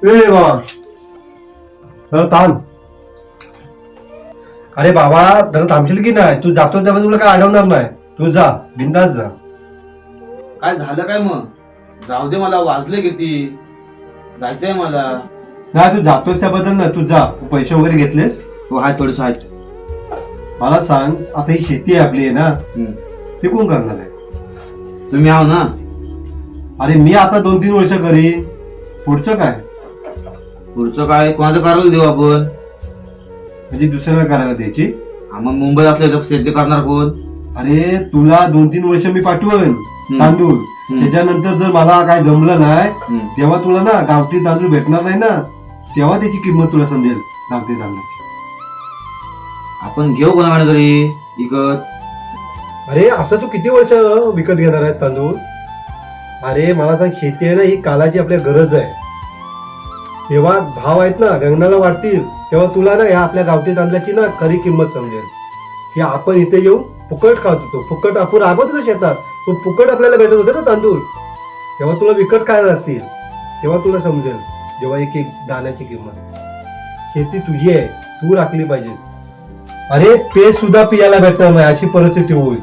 ए बाबा जरा थांब. अरे बाबा जरा थांबशील की नाही? तू जातो त्यामध्ये तुला काय अडवणार नाही. तू जा, बिंदास जा. काय झालं काय मग? जाऊ दे, मला वाजले किती, जायचंय मला. नाही तू जातोस त्याबद्दल ना, तू जा. तू पैसे वगैरे घेतलेस? हो, हाय थोडस आहेत. मला सांग, आता ही शेती आहे आपली आहे ना, ती कोण करणार आहे? तुम्ही आहो ना. अरे मी आता 2-3 वर्ष करीन, पुढचं काय? पुढचं काय कोणाचं करायला देऊ आपण? म्हणजे दुसऱ्याला करायला द्यायची? मग मुंबईत असले तर शेती करणार कोण? अरे तुला 2-3 वर्ष मी पाठवून तांदूळ, त्याच्यानंतर जर मला काय जमलं नाही तेव्हा तुला ना गावठी तांदूळ भेटणार नाही ना, तेव्हा त्याची किंमत तुला समजेल गावठी तांदूळाची. आपण घेऊ कोणाकडे तरी विकत. अरे असं तू किती वर्ष विकत घेणार आहेस तांदूळ? अरे मला सांग, शेती आहे ना ही कालाची आपल्या गरज आहे. तेव्हा भाव आहेत ना गगनाला वाढतील, तेव्हा तुला ना ह्या आपल्या गावठी तांदळाची ना खरी किंमत समजेल. की आपण इथे येऊन फुकट खात होतो, फुकट आपण राबत होतो शेतात, तो फुकट आपल्याला भेटत होते ना तांदूळ. तेव्हा तुला विकत खायला लागतील, तेव्हा तुला समजेल जेव्हा एक एक दाण्याची किंमत. शेती तुझी आहे, तू राखली पाहिजेस. अरे पे सुद्धा पियाला भेटणार नाही अशी परिस्थिती होईल.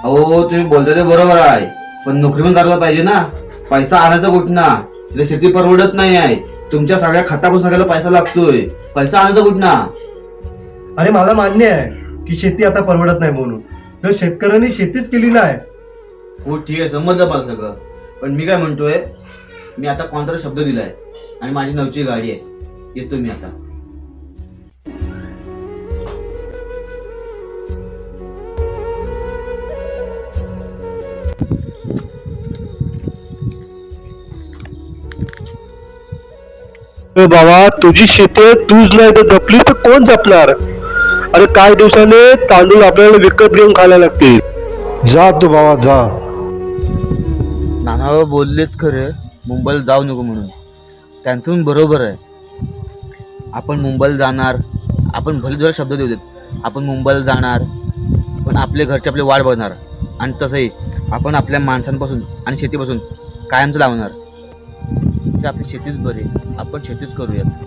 हो, तुम्ही बोलता ते बरोबर आहे, पण नोकरी पण करायला पाहिजे ना. पैसा आणायचा कुठना? तिथे शेती परवडत नाही आहे. तुमच्या सगळ्या खतापासून सगळ्याला पैसा लागतोय, पैसा आणायचा कुठना? अरे मला मान्य आहे की शेती आता परवडत नाही म्हणून, तर शेतकऱ्यांनी शेतीच केली नाही. हो ठीक आहे, समजलं मला सगळं. पण मी काय म्हणतोय, मी आता कोणता शब्द दिलाय आणि माझी 9ची गाडी आहे, येतो मी आता. बाबा तुझी शेती तूच नाही तर जपली तर कोण जपणार? अरे काही दिवसाने तांदूळ आपल्याला विकत घेऊन खायला लागतील. जा तू बाबा जा. नाना बोललेत खरे, मुंबईला जाऊ नको म्हणून. त्यांचं पण बरोबर आहे. आपण मुंबईला जाणार, आपण भले जरा शब्द देऊ देत, आपण मुंबईला जाणार, पण आपले घरचे आपले वाट बघणार. आणि तसंही आपण आपल्या माणसांपासून आणि शेतीपासून कायमचं लावणार. आपली शेतीच बरी, आपण शेतीच करूयात.